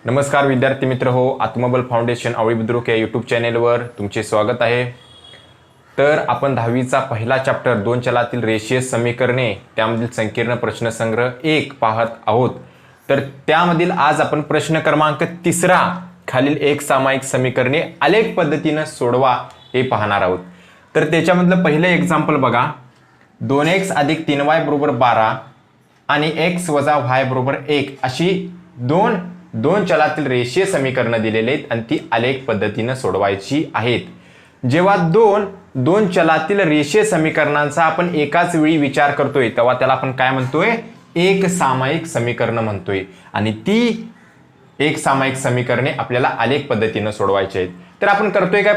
नमस्कार विद्यार्थी मित्र हो, आत्मबल फाउंडेशन आवळी बुद्रुक या यूट्यूब चॅनेलवर तुमचे स्वागत आहे। तर आपण 10वीचा पहिला चॅप्टर दोन चलातील रेषीय समीकरणे त्यामधील संकीर्ण प्रश्नसंग्रह 1 पाहत आहोत। तर त्यामधील आज आपण प्रश्न क्रमांक 3 खालील एक सामायिक समीकरणे आलेख पद्धतीने सोडवा हे पाहणार आहोत। तर त्याच्यामधलं पहिलं एक्झाम्पल बघा, 2x + 3y = 12 आणि x - y = 1 अशी दोन चलातील रेषीय समीकरणं दिलेली आहेत आणि ती आलेख पद्धतीने सोडवायची आहेत। जेव्हा दोन चलातील रेषीय समीकरणांचा आपण एकाच वेळी विचार करतोय तेव्हा त्याला आपण काय म्हणतोय, एक सामायिक समीकरण म्हणतोय। आणि ती एक सामायिक समीकरणे आपल्याला आलेख पद्धतीने सोडवायची आहेत। तर आपण करतोय काय,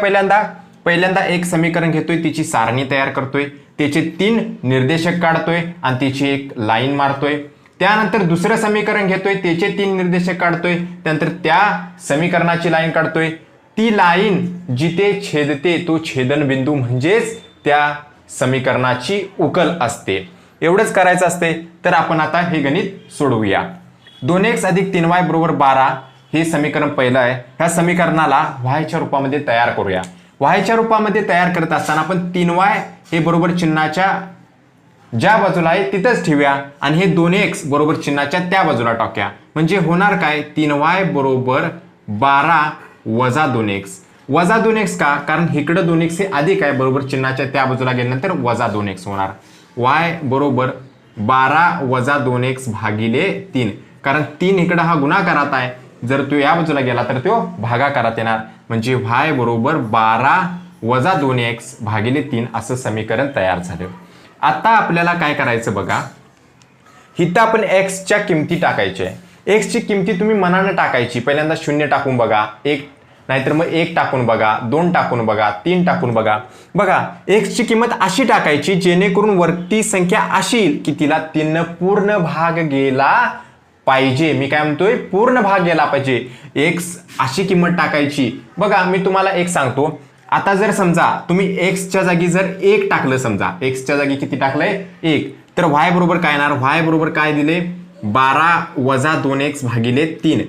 पहिल्यांदा एक समीकरण घेतोय, तिची सारणी तयार करतोय, त्याचे 3 निर्देशक काढतोय आणि तिची एक लाईन मारतोय। त्यानंतर दुसरं समीकरण घेतोय, त्याचे 3 निर्देशक काढतोय, त्यानंतर त्या समीकरणाची लाईन काढतोय। ती लाईन जिथे छेदते तो छेदनबिंदू म्हणजेच त्या समीकरणाची उकल असते। एवढंच करायचं असते। तर आपण आता हे गणित सोडवूया। 2x + 3y = 12 हे समीकरण पहिलं आहे। ह्या समीकरणाला y च्या रूपामध्ये तयार करूया। y च्या रूपामध्ये तयार करत असताना आपण 3y हे बरोबर चिन्हाच्या ज्या बाजूला आहे तिथंच ठेवूया आणि हे 2x बरोबर चिन्हाच्या त्या बाजूला टाकूया। म्हणजे होणार काय, 3y = 12 - 2x। वजा 2x का, कारण इकडं 2x हे अधिक आहे, बरोबर चिन्हाच्या त्या बाजूला गेल्यानंतर वजा 2x होणार। y = 12 - 2x भागिले 3, कारण 3 इकडं हा गुणाकारात आहे, जर तो या बाजूला गेला तर तो भागाकारात येणार। म्हणजे y = 12 - 2x भागिले 3 असं समीकरण तयार झालं। आता आपल्याला काय करायचं बघा, इथं आपण x च्या किमती टाकायच्या आहे। x ची किमती तुम्ही मनानं टाकायची। पहिल्यांदा 0 टाकून बघा, 1 नाहीतर मग 1 टाकून बघा, 2 टाकून बघा, 3 टाकून बघा। बघा x ची किंमत अशी टाकायची जेणेकरून वरती संख्या अशी येईल की तिला 3 पूर्ण भाग गेला पाहिजे। मी काय म्हणतोय, पूर्ण भाग गेला पाहिजे। x अशी किंमत टाकायची। बघा मी तुम्हाला एक सांगतो, आता जर समजा तुम्ही x च्या जागी जर 1 टाकलं, समजा x च्या जागी किती टाकलंय, 1, तर y बरोबर काय येणार, y बरोबर काय दिले, 12 - 2x भागिले 3।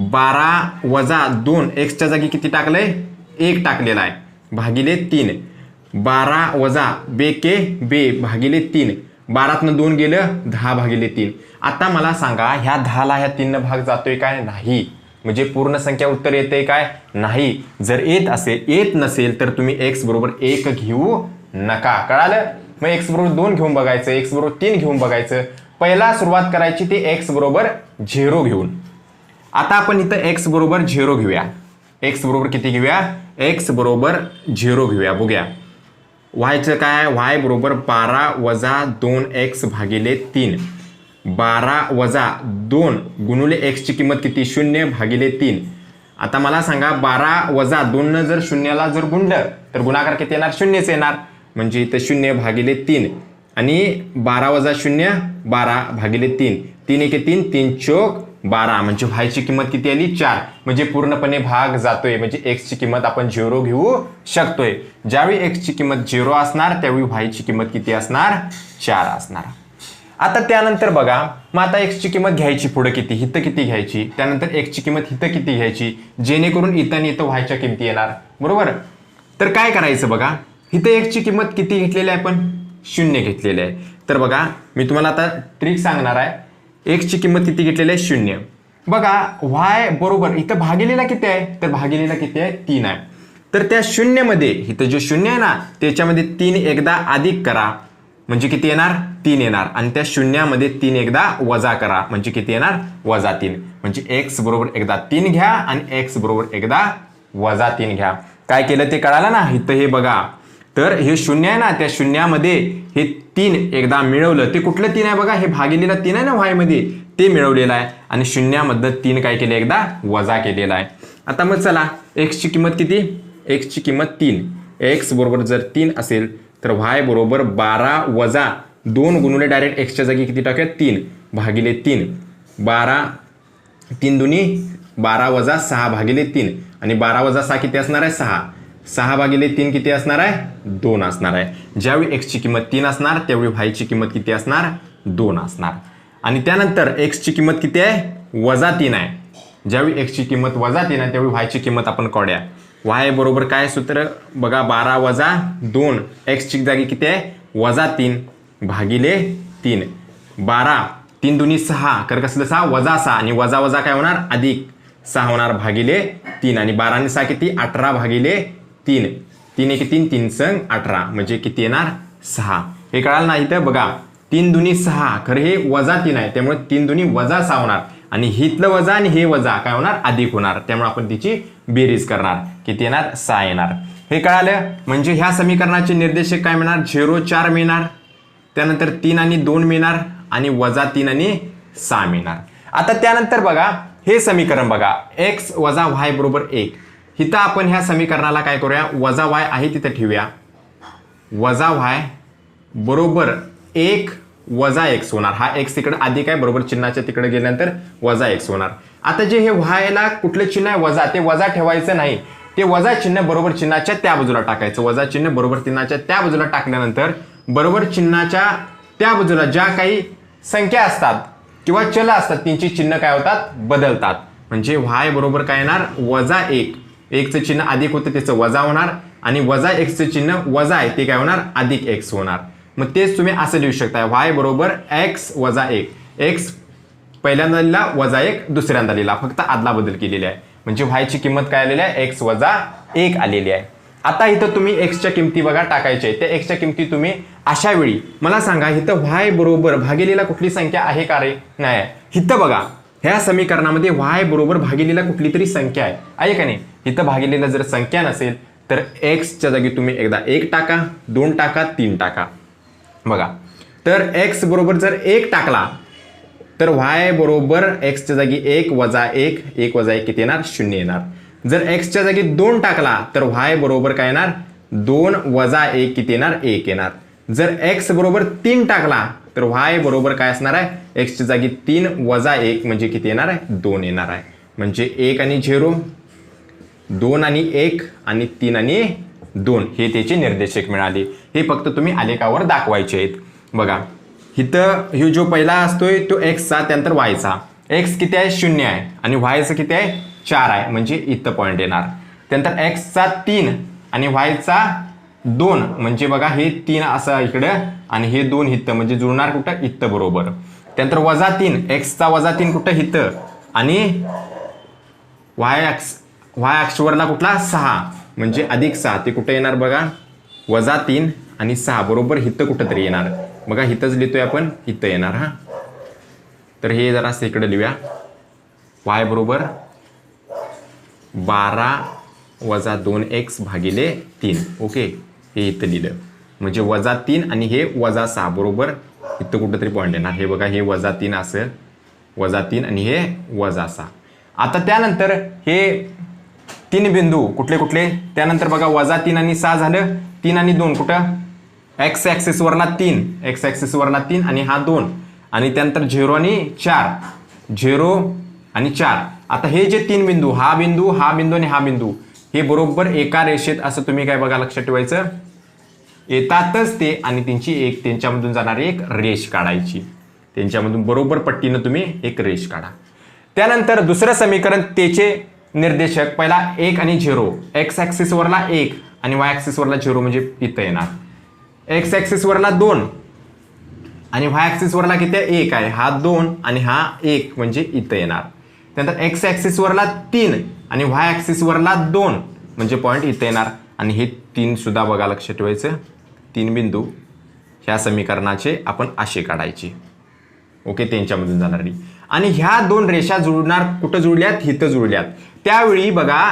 12 - 2 x च्या जागी किती टाकलंय, 1 टाकलेला आहे, भागिले 3। 12 - बेके बे भागिले 3, 12तनं 2 गेलं, 10 भागिले 3। आता मला सांगा, ह्या 10ला ह्या 3 भाग जातोय काय, नाही। म्हणजे पूर्ण संख्या उत्तर येते काय, नाही। जर येत नसेल तर तुम्ही x = 1 घेऊ नका, कळालं। मग x = 2 घेऊन बघायचं, x = 3 घेऊन बघायचं। पहिला सुरुवात करायची ते x = 0 घेऊन। आता आपण इथं x = 0 घेऊया। x बरोबर किती घेऊया, x = 0 घेऊया। बघूया y चं काय, y = 12 - 2x भागिले 3। 12 - 2 गुणुले x ची किंमत किती, 0 भागिले 3। आता मला सांगा, 12 - 2 जर 0ला जर गुणलं तर गुणाकार किती येणार, 0च येणार। म्हणजे इथं 0 भागिले 3 आणि 12 - 0 12 भागिले 3, 3 × 3 3 चौक 12, म्हणजे y ची किंमत किती आली, 4। म्हणजे पूर्णपणे भाग जातोय, म्हणजे x ची किंमत आपण 0 घेऊ शकतोय। ज्यावेळी x ची किंमत 0 असणार त्यावेळी y ची किंमत किती असणार, 4 असणार। आता त्यानंतर बघा, मग आता x ची किंमत घ्यायची पुढे किती, इथं किती घ्यायची, त्यानंतर x ची किंमत इथं किती घ्यायची, जेणेकरून इथं आणि इथं y च्या किमती येणार, बरोबर। तर काय करायचं बघा, इथं x ची किंमत किती घेतलेली आहे, आपण 0 घेतलेली आहे। तर बघा मी तुम्हाला आता ट्रिक सांगणार आहे, x ची किंमत किती घेतलेली आहे, 0। बघा y बरोबर इथं भागिलेला किती आहे, तर भागिलेला किती आहे, 3 आहे। तर त्या 0 मध्ये इथं जो 0 आहे ना त्याच्यामध्ये 3 एकदा अधिक करा, म्हणजे किती येणार, 3 येणार। आणि त्या 0 मध्ये 3 एकदा वजा करा, म्हणजे किती येणार, -3। म्हणजे x बरोबर एकदा 3 घ्या आणि x बरोबर एकदा -3 घ्या। काय केलं ते कळालं ना, इथं हे बघा, तर हे 0 आहे ना, त्या 0 मध्ये हे 3 एकदा मिळवलं, ते कुठलं 3 आहे बघा, हे भागिलेला 3 आहे ना y मध्ये, ते मिळवलेलं आहे। आणि 0 मधलं 3 काय केलं, एकदा वजा केलेला आहे। आता मग चला, x ची किंमत किती, x ची किंमत 3, x बरोबर जर 3 असेल तर y = 12 - 2 गुणुले डायरेक्ट x च्या जागी किती टाकूया, 3 भागिले 3। 12 3 दुनी 12 - 6 भागिले 3 आणि 12 - 6 किती असणार आहे, 6। 6 भागिले 3 किती असणार आहे, 2 असणार आहे। ज्यावेळी x ची किंमत 3 असणार त्यावेळी y ची किंमत किती असणार, 2 असणार। आणि त्यानंतर x ची किंमत किती आहे, -3 आहे। ज्यावेळी एक्सची किंमत वजा 3 आहे त्यावेळी वायची किंमत आपण काढूया. वाय बरोबर काय सूत्र बघा 12 वजा 2 एक्सची जागी किती आहे -3 भागिले 3. 12 3 दुनी 6 कर कसलं 6 वजा 6 आणि वजा वजा काय होणार अधिक 6 होणार भागिले 3 आणि 12 आणि 6 किती 18 भागिले 3. 3 1 3 3 संग 18 म्हणजे किती येणार 6. हे कळालं ना इथं बघा 3 दुनी 6 खरं हे वजा 3 आहे त्यामुळे 3 दुनी वजा 6 होणार आणि हितलं वजा आणि हे वजा काय होणार अधिक होणार त्यामुळे आपण तिची बेरीज करणार किती येणार 6 येणार. हे कळालं म्हणजे ह्या समीकरणाचे निर्देशक काय मिळणार 0 4 मिळणार त्यानंतर 3 आणि 2 मिळणार आणि वजा 3 आणि 6 मिळणार. आता त्यानंतर बघा हे समीकरण बघा x वजा y बरोबर 1. इथं आपण ह्या समीकरणाला काय करूया वजा y आहे तिथे ठेवूया. वजा y बरोबर 1 वजा x होणार. हा x तिकडे अधिक आहे बरोबर चिन्हाच्या तिकडे गेल्यानंतर वजा x होणार. आता जे हे y ला कुठलं चिन्ह आहे वजा ते वजा ठेवायचं नाही ते वजा चिन्ह बरोबर चिन्हाच्या त्या बाजूला टाकायचं. वजा चिन्ह बरोबर चिन्हाच्या त्या बाजूला टाकल्यानंतर बरोबर चिन्हाच्या त्या बाजूला ज्या काही संख्या असतात किंवा चल असतात त्यांची चिन्ह काय होतात बदलतात. म्हणजे y बरोबर काय येणार वजा 1. 1चं चिन्ह अधिक होतं त्याचं वजा होणार आणि वजा xचं चिन्ह वजा आहे ते काय होणार अधिक x होणार. मग तेच तुम्ही असं लिहू शकता y बरोबर x वजा 1. x पहिल्यांदा लिहिला वजा 1 दुसऱ्यांदा लिहिला फक्त आदला बदल केलेली आहे म्हणजे y ची किंमत काय आलेली आहे x वजा 1 आलेली आहे. आता इथं तुम्ही x च्या किमती बघा टाकायच्या त्या x च्या किमती तुम्ही अशा वेळी मला सांगा इथं y बरोबर भागिलेला कुठली संख्या आहे का रे नाही. इथं बघा ह्या समीकरणामध्ये y बरोबर भागिलेला कुठली तरी संख्या आहे का नाही. इथं भागिलेला जर संख्या नसेल तर x च्या जागी तुम्ही एकदा 1 टाका 2 टाका 3 टाका. बघा तर x बरोबर जर 1 टाकला तर y बरोबर x च्या जागी 1 वजा 1 1 वजा 1 किती येणार 0 येणार. जर x च्या जागी 2 टाकला तर y बरोबर काय येणार 2 वजा 1 किती येणार 1 येणार. जर x बरोबर 3 टाकला तर y बरोबर काय असणार आहे x च्या जागी 3 वजा 1 म्हणजे किती येणार आहे 2 येणार आहे. म्हणजे 1 आणि 0 2 आणि 1 आणि 3 आणि 2 हे त्याचे निर्देशक मिळाले. हे फक्त तुम्ही आलेखावर दाखवायचे आहेत. बघा इथं हे जो पहिला असतोय तो x त्यानंतर y चा. x किती आहे 0 आहे आणि y चं किती आहे 4 आहे म्हणजे इथं पॉईंट येणार. त्यानंतर x चा 3 आणि y चा 2 म्हणजे बघा हे 3 असं इकडं आणि हे 2 इथं म्हणजे जुळणार कुठं इथं बरोबर. त्यानंतर वजा 3 x चा वजा 3 कुठं इथं आणि y अक्षवरला कुठला 6 म्हणजे अधिक 6 ते कुठं येणार बघा वजा 3 आणि 6 बरोबर इथं कुठं तरी येणार. बघा इथंच लिहितोय आपण इथं येणार. हा तर हे जरा इकडे लिहूया y बरोबर 12 वजा 2x भागिले 3. ओके हे इथं लिहिलं म्हणजे वजा 3 आणि हे वजा 6 बरोबर इथं कुठंतरी पॉईंट येणार. हे बघा हे वजा 3 असेल वजा 3 आणि हे वजा 6. आता त्यानंतर हे 3 बिंदू कुठले कुठले त्यानंतर बघा वजा 3 आणि 6 झालं 3 आणि 2 कुठं x ॲक्सिस वरला 3 x ॲक्सिस वरला 3 आणि हा 2 आणि त्यानंतर 0 आणि 4 0 आणि 4. आता हे जे 3 बिंदू हा बिंदू आणि हा बिंदू हे बरोबर एका रेषेत असं तुम्ही काय बघा लक्षात ठेवायचं येतातच ते आणि त्यांच्यामधून जाणारी एक रेष काढायची. त्यांच्यामधून बरोबर पट्टीनं तुम्ही एक रेष काढा. त्यानंतर दुसरं समीकरण त्याचे निर्देशक पहिला 1 आणि 0 x ॲक्सिस वरला 1 आणि y ॲक्सिस वरला 0 म्हणजे इथं येणार. x ॲक्सिस वरला 2 आणि y ॲक्सिस वरला किती 1 आहे हा 2 आणि हा 1 म्हणजे इथं येणार. त्यानंतर x ॲक्सिस वरला 3 आणि y ॲक्सिस वरला 2 म्हणजे पॉईंट इथं येणार. आणि हे 3 सुद्धा बघा लक्षात ठेवायचं 3 बिंदू ह्या समीकरणाचे आपण असे काढायचे. ओके त्यांच्यामधून जाणारी आणि ह्या 2 रेषा जुळणार कुठं जुळल्यात इथं जुळल्यात. त्यावेळी बघा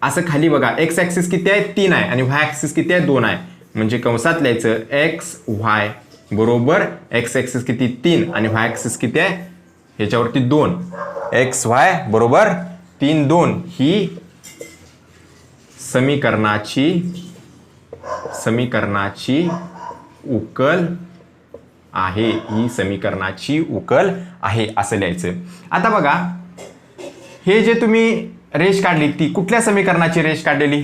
असं खाली बघा x ॲक्सिस किती आहे 3 आहे आणि y ॲक्सिस किती आहे 2 आहे म्हणजे कंसात लिहायचं x y बरोबर x ॲक्सिस किती 3 आणि y ॲक्सिस किती आहे ह्याच्यावरती 2 x y बरोबर 3 2 ही समीकरणाची उकल आहे. ही समीकरणाची उकल आहे असं लिहायचं. आता बघा हे जे तुम्ही रेष काढली ती कुठल्या समीकरणाची रेष काढलेली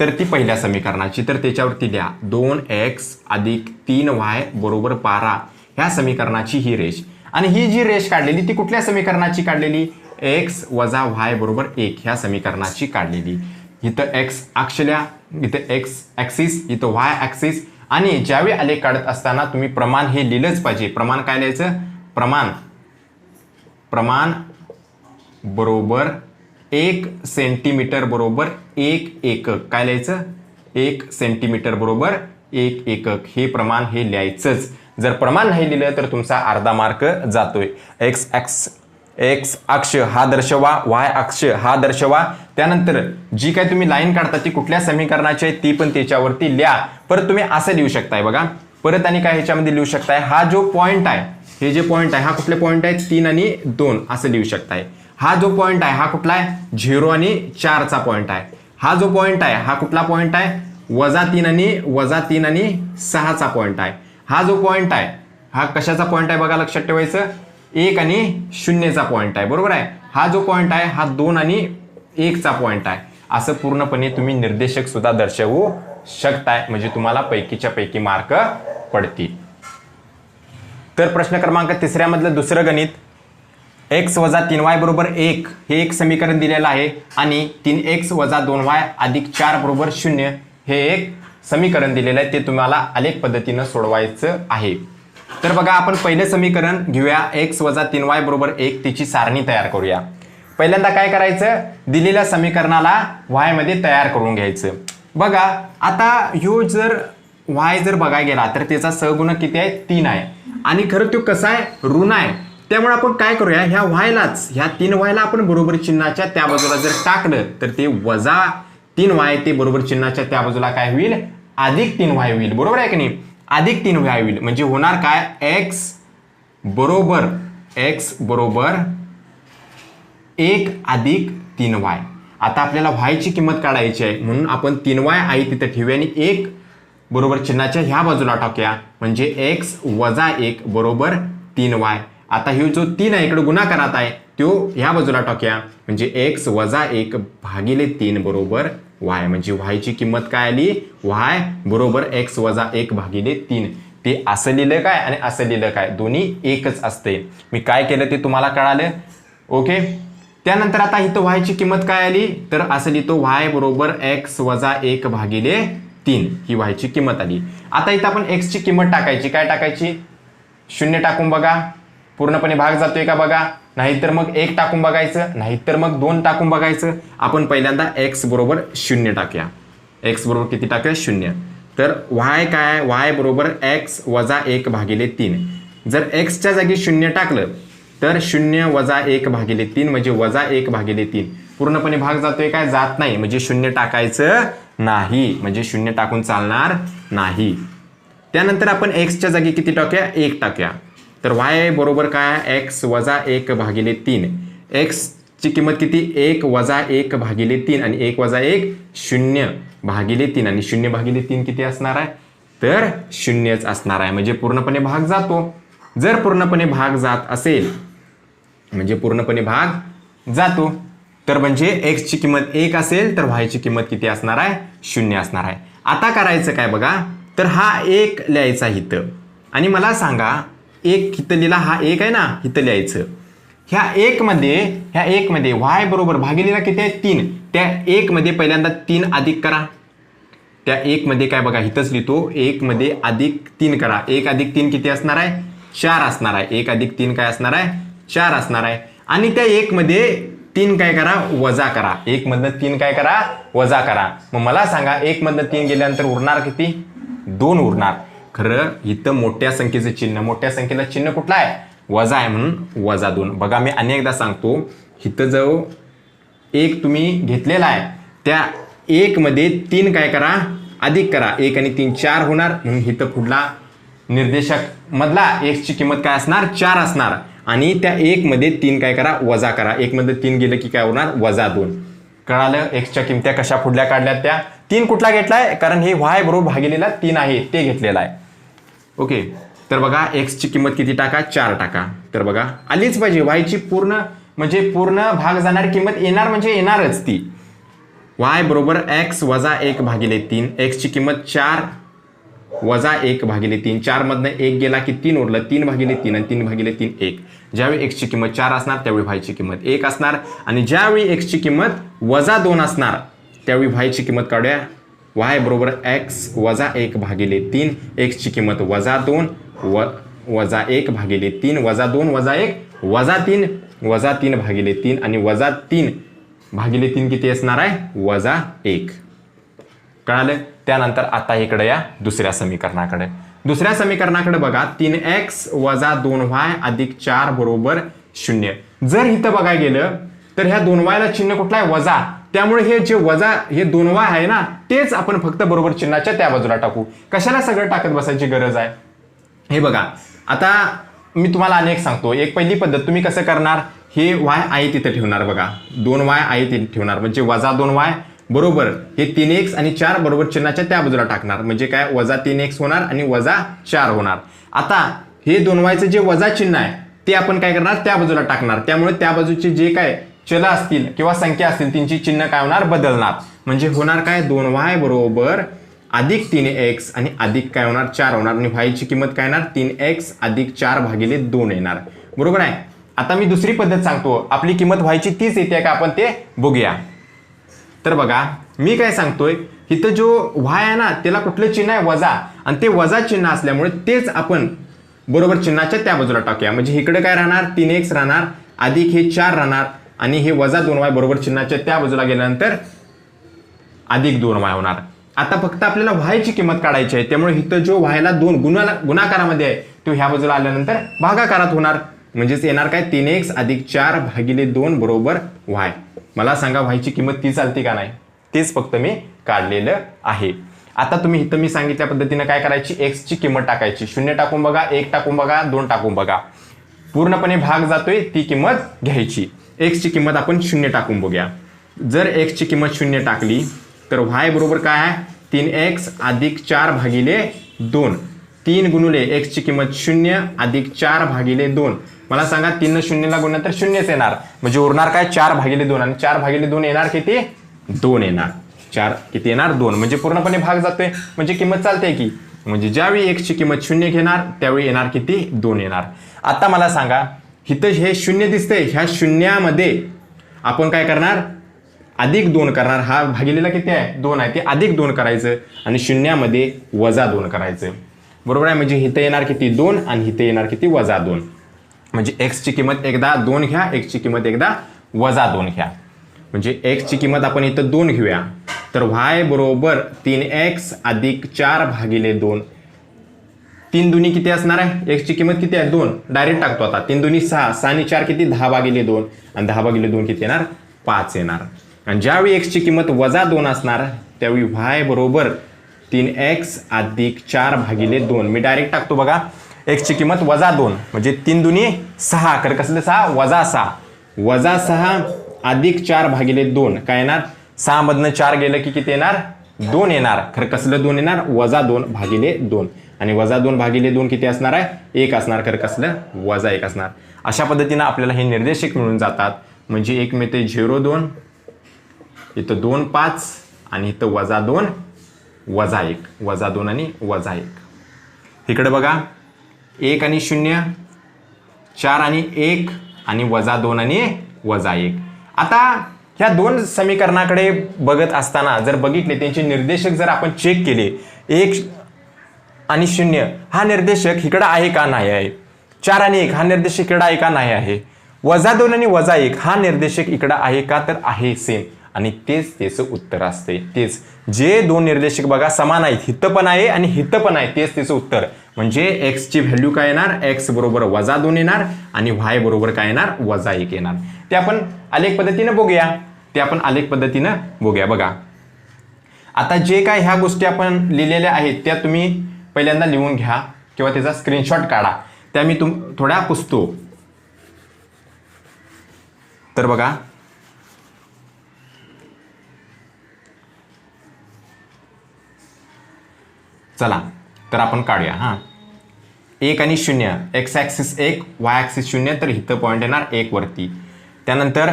तर ती पहिल्या समीकरणाची. तर त्याच्यावरती लिहा 2x अधिक 3y बरोबर 12 ह्या समीकरणाची ही रेष. आणि ही जी रेष काढलेली ती कुठल्या समीकरणाची काढलेली एक्स वजा वाय बरोबर 1 ह्या समीकरणाची काढलेली. इथं एक्स अक्षल्या, इथं एक्स ॲक्सिस, इथं वाय ॲक्सिस. आणि ज्यावेळी आलेख काढत असताना तुम्ही प्रमाण हे लिहिलंच पाहिजे. प्रमाण काय लिहायचं? प्रमाण बरोबर 1 सेंटीमीटर बरोबर 1 एकक. काय लिहायचं? 1 सेंटीमीटर बरोबर 1 एकक हे प्रमाण हे लिहायचंच. जर प्रमाण नाही लिहिलं तर तुमचा अर्धा मार्क जातोय. एक्स अक्ष हा दर्शवा, वाय अक्ष हा दर्शवा. त्यानंतर जी काय तुम्ही लाईन काढता ती कुठल्या समीकरणाची आहे ती पण त्याच्यावरती लिहा. परत तुम्ही असं लिहू शकताय बघा. परत आणि काय ह्याच्यामध्ये लिहू शकताय, हा जो पॉईंट आहे, हे जे पॉईंट आहे हा कुठले पॉईंट आहे? 3 आणि 2 असं लिहू शकताय. हा जो पॉईंट आहे हा कुठला आहे? 0 आणि 4चा पॉईंट आहे. हा जो पॉईंट आहे हा कुठला पॉईंट आहे? -3 आणि 6चा पॉईंट आहे. हा जो पॉईंट आहे हा कशाचा पॉईंट आहे बघा, लक्षात ठेवायचं. 1 आणि 0चा पॉईंट आहे, बरोबर आहे. हा जो पॉईंट आहे हा 2 आणि 1चा पॉईंट आहे. असं पूर्णपणे तुम्ही निर्देशक सुद्धा दर्शवू शकताय, म्हणजे तुम्हाला पैकीच्या पैकी मार्क पडतील. तर प्रश्न क्रमांक 3 मधलं दुसरं गणित, x वजा 3y बरोबर 1 हे एक समीकरण दिलेलं आहे आणि 3x वजा 2y अधिक 4 बरोबर 0 हे एक समीकरण दिलेलं आहे. ते तुम्हाला आलेख पद्धतीनं सोडवायचं आहे. तर बघा, आपण पहिलं समीकरण घेऊया. x वजा 3y बरोबर 1 त्याची सारणी तयार करूया. पहिल्यांदा काय करायचं, दिलेल्या समीकरणाला y मध्ये तयार करून घ्यायचं. बघा आता ह्यो जर y जर बघायला गेला तर त्याचा सहगुणक किती आहे? 3 आहे. आणि खरं तो कसा आहे? ऋण आहे. त्यामुळे आपण काय करूया, ह्या वायलाच, ह्या 3y आपण बरोबर चिन्हाच्या त्या बाजूला जर टाकलं तर ते वजा 3y ते बरोबर चिन्हाच्या त्या बाजूला काय होईल? अधिक 3y होईल, बरोबर आहे की नाही? अधिक 3y होईल म्हणजे होणार काय? x बरोबर 1 अधिक 3y. आता आपल्याला y ची किंमत काढायची आहे म्हणून आपण 3y आहे तिथे ठेवूया आणि 1 बरोबर चिन्हाच्या ह्या बाजूला टाकूया, म्हणजे x वजा 1 बरोबर 3y. आता हे जो 3 आहे इकडे गुणाकारात आहे तो ह्या बाजूला टाकूया, म्हणजे x वजा 1 भागिले 3 बरोबर y. म्हणजे y ची किंमत काय आली? y बरोबर x वजा 1 भागिले 3. ते असं लिहिलं काय आणि असं लिहिलं काय, दोन्ही एकच असते. मी काय केलं ते तुम्हाला कळालं. ओके. त्यानंतर आता इथं y ची किंमत काय आली तर असं लिहितो y बरोबर x वजा 1 भागिले 3 ही y ची किंमत आली. आता इथं आपण x ची किंमत टाकायची. काय टाकायची? 0 टाकून बघा, पूर्णपणे भाग जातोय का बघा. नाहीतर मग 1 टाकून बघायचं, नाहीतर मग 2 टाकून बघायचं. आपण पहिल्यांदा x बरोबर 0 टाकूया. x बरोबर किती टाकूया? 0. तर y काय? y बरोबर x वजा 1 भागिले 3. जर x च्या जागी 0 टाकलं तर 0 वजा 1 भागिले 3 म्हणजे वजा 1 भागिले 3. पूर्णपणे भाग जातोय काय? जात नाही, म्हणजे 0 टाकायचं नाही, म्हणजे 0 टाकून चालणार नाही. त्यानंतर आपण x च्या जागी किती टाकूया? 1 टाकूया. तर y बरोबर काय? x वजा 1 भागिले 3. x ची किंमत किती? 1 वजा 1 भागिले 3 आणि 1 वजा 1 0 भागिले 3 आणि 0 भागिले 3 किती असणार आहे? तर 0च असणार आहे, म्हणजे पूर्णपणे भाग जातो. जर पूर्णपणे भाग जात असेल म्हणजे पूर्णपणे भाग जातो तर म्हणजे x ची किंमत 1 असेल तर y ची किंमत किती असणार आहे? 0 असणार आहे. आता करायचं काय बघा, तर हा 1 लिहायचा इथं आणि मला सांगा 1 इथं लिहिला, हा 1 आहे ना, इथं लिहायचं. ह्या 1 मध्ये y बरोबर भागिलेला किती आहे? 3. त्या 1 मध्ये पहिल्यांदा 3 अधिक करा. त्या 1 मध्ये काय बघा इथंच लिहितो, 1 मध्ये अधिक 3 करा. 1 अधिक 3 किती असणार आहे? 4 असणार आहे. 1 अधिक 3 काय असणार आहे? 4 असणार आहे. आणि त्या 1 मध्ये 3 काय करा? वजा करा. 1 मधनं 3 काय करा? वजा करा. मग मला सांगा 1 मधनं 3 गेल्यानंतर उरणार किती? 2 उरणार. खरं इथं मोठ्या संख्येचं चिन्ह, मोठ्या संख्येला चिन्ह कुठला आहे? वजा आहे म्हणून वजा 2. बघा मी अनेकदा सांगतो, इथं जो 1 तुम्ही घेतलेला आहे त्या 1 मध्ये 3 काय करा? अधिक करा. 1 आणि 3 4 होणार, म्हणून इथं पुढला निर्देशक मधला x ची किंमत काय असणार? 4 असणार. आणि त्या 1 मध्ये 3 काय करा? वजा करा. 1 मध्ये 3 गेलं की काय होणार? वजा 2. कळालं? x च्या किमत्या कशा पुढल्या काढल्यात त्या? 3 कुठला घेतलाय? कारण हे y बरोबर भागिलेला 3 आहे ते घेतलेला आहे. ओके. तर बघा x ची किंमत किती टाका? 4 टाका. तर बघा आलीच पाहिजे y ची पूर्ण भाग जाणारी किंमत येणार म्हणजे येणारच ती. y बरोबर x वजा 1 भागिले 3. x ची किंमत 4 वजा 1 भागिले 3. 4 मधनं 1 गेला की 3 उरलं. 3 भागिले 3 आणि 3 भागिले 3 1. ज्यावेळी x ची किंमत 4 असणार त्यावेळी y ची किंमत 1 असणार आणि ज्यावेळी x ची किंमत वजा 2 असणार त्यावेळी y ची किंमत काढूया. y बरोबर x वजा 1 भागिले 3. x ची किंमत वजा 2 वजा 1 भागिले 3 वजा 2 वजा 1 वजा 3 भागिले 3 आणि वजा 3 भागिले 3 किती असणार आहे? वजा 1. कळालं? त्यानंतर आता इकडे या दुसऱ्या समीकरणाकडे. दुसऱ्या समीकरणाकडे बघा. 3x वजा 2y अधिक 4 बरोबर 0. जर इथं बघायला गेलं तर ह्या 2y ला चिन्ह कुठला आहे? वजा. त्यामुळे हे जे वजा हे 2y आहे ना तेच आपण फक्त बरोबर चिन्हाच्या त्या बाजूला टाकू. कशाला सगळं टाकत बसायची गरज आहे? हे बघा आता मी तुम्हाला अनेक सांगतो. एक पहिली पद्धत तुम्ही कसं करणार? हे y आहे तिथे ठेवणार बघा. 2y आहे तिथे ठेवणार म्हणजे वजा 2y बरोबर हे 3x आणि 4 बरोबर चिन्हाच्या त्या बाजूला टाकणार म्हणजे काय? वजा 3x होणार आणि वजा 4 होणार. आता हे 2yचं जे वजा चिन्ह आहे ते आपण काय करणार? त्या बाजूला टाकणार. त्यामुळे त्या बाजूचे जे काय चल असतील किंवा संख्या असतील त्यांची चिन्ह काय होणार? बदलणार. म्हणजे होणार काय? 2y बरोबर अधिक 3x आणि अधिक काय होणार? 4 होणार आणि y ची किंमत काय येणार? 3x अधिक 4 भागिले 2 येणार. बरोबर आहे. आता मी दुसरी पद्धत सांगतो. आपली किंमत y ची तीच येते का आपण ते बघूया. तर बघा मी काय सांगतोय इथं जो y आहे ना त्याला कुठलं चिन्ह आहे? वजा. आणि ते वजा चिन्ह असल्यामुळे तेच आपण बरोबर चिन्हाच्या त्या बाजूला टाकूया. म्हणजे इकडे काय राहणार? 3x राहणार अधिक हे 4 राहणार आणि हे वजा 2y बरोबर चिन्हाच्या त्या बाजूला गेल्यानंतर अधिक 2y होणार. आता फक्त आपल्याला y ची किंमत काढायची आहे. त्यामुळे इथं जो y ला 2 गुणाकारामध्ये आहे तो ह्या बाजूला आल्यानंतर भागाकारात होणार. म्हणजेच येणार काय? 3x अधिक 4 भागिले 2 बरोबर y. मला सांगा y ची किंमत ती चालते का नाही? तेच फक्त मी काढलेलं आहे. आता तुम्ही इथं मी सांगितल्या पद्धतीने काय करायची? x ची किंमत टाकायची. 0 टाकून बघा, 1 टाकून बघा, 2 टाकून बघा. पूर्णपणे भाग जातोय ती किंमत घ्यायची. x ची किंमत आपण 0 टाकून बघूया. जर x ची किंमत 0 टाकली तर y बरोबर काय आहे? 3x अधिक 4 भागिले 2. 3 गुणुले x ची किंमत 0 अधिक 4 भागिले 2. मला सांगा 3 0 ला गुणल्यानंतर 0च येणार. म्हणजे उरणार काय? 4 भागिले 2 आणि 4 भागिले 2 येणार किती? 2 येणार. 4 किती येणार? 2. म्हणजे पूर्णपणे भाग जातोय म्हणजे किंमत चालते की. म्हणजे ज्यावेळी x ची किंमत 0 घेणार त्यावेळी येणार किती? 2 येणार. आता मला सांगा इथं हे 0 दिसतंय. ह्या शून्यामध्ये आपण काय करणार? अधिक 2 करणार. हा भागिलेला किती आहे? 2 आहे. ते अधिक 2 करायचं आणि शून्यामध्ये वजा 2 करायचं. बरोबर आहे. म्हणजे इथं येणार किती? 2 आणि इथं येणार किती? वजा 2. म्हणजे x ची किंमत एकदा 2 घ्या, x ची किंमत एकदा वजा 2 घ्या. म्हणजे x ची किंमत आपण इथं 2 घेऊया तर y बरोबर 3x अधिक 4 भागिले 2. 3 दुनी किती असणार आहे? x ची किंमत किती आहे? 2. डायरेक्ट टाकतो आता. 3 दुनी 6, 6 आणि 4 किती? 10 भागिले 2 आणि 10 भागिले 2 किती येणार? 5 येणार. आणि ज्यावेळी x ची किंमत वजा 2 असणार त्यावेळी y बरोबर 3x अधिक 4 भागिले 2. मी डायरेक्ट टाकतो बघा. x ची किंमत वजा 2 म्हणजे 3 दुनी 6 कर कसले 6? वजा 6. वजा 6 अधिक 4 भागिले 2 काय येणार? 6 मधनं 4 गेलं की किती येणार? 2 येणार. खरं कसलं 2 येणार? वजा 2 भागिले 2. आणि वजा 2 भागिले 2 किती असणार आहे? 1 असणार. खरं कसलं? वजा 1 असणार. अशा पद्धतीनं आपल्याला हे निर्देशक मिळून जातात. म्हणजे एक मिळते 0,2, इथं 2 5 आणि इथं वजा 2 वजा 1. वजा 2 आणि वजा 1. इकडे बघा 1 आणि 0, 4 आणि 1 आणि वजा 2 आणि वजा 1. आता ह्या दोन समीकरणाकडे बघत असताना जर बघितले त्यांचे निर्देशक जर आपण चेक केले 1 आणि 0 हा निर्देशक इकडे आहे का नाही आहे? 4 आणि 1 हा निर्देशक इकडे आहे का नाही आहे? वजा 2 आणि वजा 1 हा निर्देशक इकडे आहे का? तर आहे सेम. आणि तेच त्याचं उत्तर असते. तेच जे दोन निर्देशक बघा समान आहेत, हिथं पण आहे आणि हिथं पण आहे, तेच त्याचं उत्तर. म्हणजे x ची व्हॅल्यू काय येणार? x बरोबर वजा 2 येणार आणि y बरोबर काय येणार? वजा 1 येणार. ते आपण आलेख पद्धतीनं बघूया. बघा आता जे काय ह्या गोष्टी आपण लिहिलेल्या आहेत त्या तुम्ही पहिल्यांदा लिहून घ्या किंवा त्याचा स्क्रीनशॉट काढा. त्या मी थोड्या पुसतो. तर बघा चला तर आपण काढूया. हां 1 आणि 0 x ॲक्सिस 1 y ॲक्सिस 0 तर इथं पॉईंट येणार 1 वरती. त्यानंतर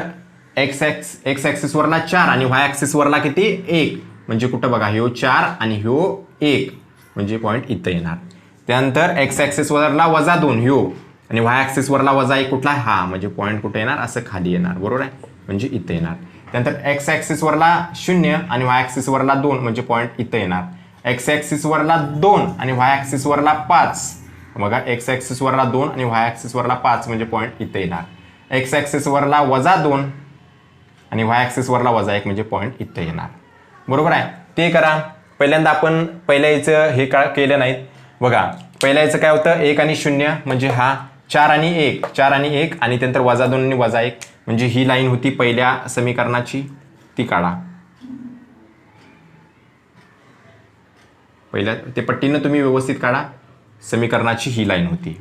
x ॲक्सिस वरला 4 आणि y ॲक्सिस वरला किती? 1. म्हणजे कुठं बघा ह्यो 4 आणि ह्यो 1 म्हणजे पॉईंट इथं येणार. त्यानंतर एक्स ॲक्सिसवरला -2 ह्यो आणि वाय ॲक्सिसवरला -1 कुठला हा, म्हणजे पॉईंट कुठे येणार, असं खाली येणार. बरोबर आहे, म्हणजे इथं येणार. त्यानंतर एक्स ॲक्सिसवरला 0 आणि वाय ॲक्सिसवरला 2 म्हणजे पॉईंट इथं येणार. एक्स ॲक्सिसवरला 2 आणि वाय ॲक्सिसवरला 5, बघा एक्स ॲक्सिसवरला 2 आणि वाय ॲक्सिसवरला 5 म्हणजे पॉईंट इथं येणार. एक्स ॲक्सिसवरला -2 आणि वाय ॲक्सिसवरला -1 म्हणजे पॉईंट इथं येणार. बरोबर आहे, ते करा. पहिल्यांदा आपण पहिल्या याचं हे का केलं नाहीत. बघा पहिल्या याचं काय होतं, 1 आणि 0 म्हणजे हा, 4 आणि 1 आणि त्यानंतर -2 आणि -1 म्हणजे ही लाईन होती पहिल्या समीकरणाची, ती काढा. पहिल्या ते पट्टीनं तुम्ही व्यवस्थित काढा. समीकरणाची ही लाईन होती.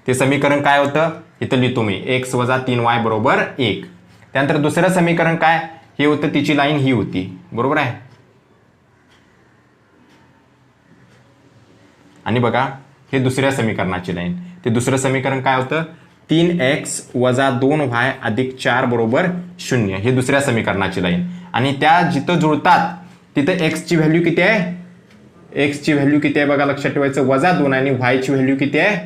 ते समीकरण काय होतं, इथं लिहितो मी, x - 3y = 1. त्यानंतर दुसरं समीकरण काय, हे होतं, तिची लाईन ही होती. बरोबर आहे. आणि बघा हे दुसऱ्या समीकरणाची लाईन, ते दुसरं समीकरण काय होतं, 3x - 2y + 4 = 0. हे दुसऱ्या समीकरणाची लाईन. आणि त्या जिथं जुळतात तिथं x ची व्हॅल्यू किती आहे, x ची व्हॅल्यू किती आहे बघा, लक्षात ठेवायचं, -2 आणि y ची व्हॅल्यू किती आहे,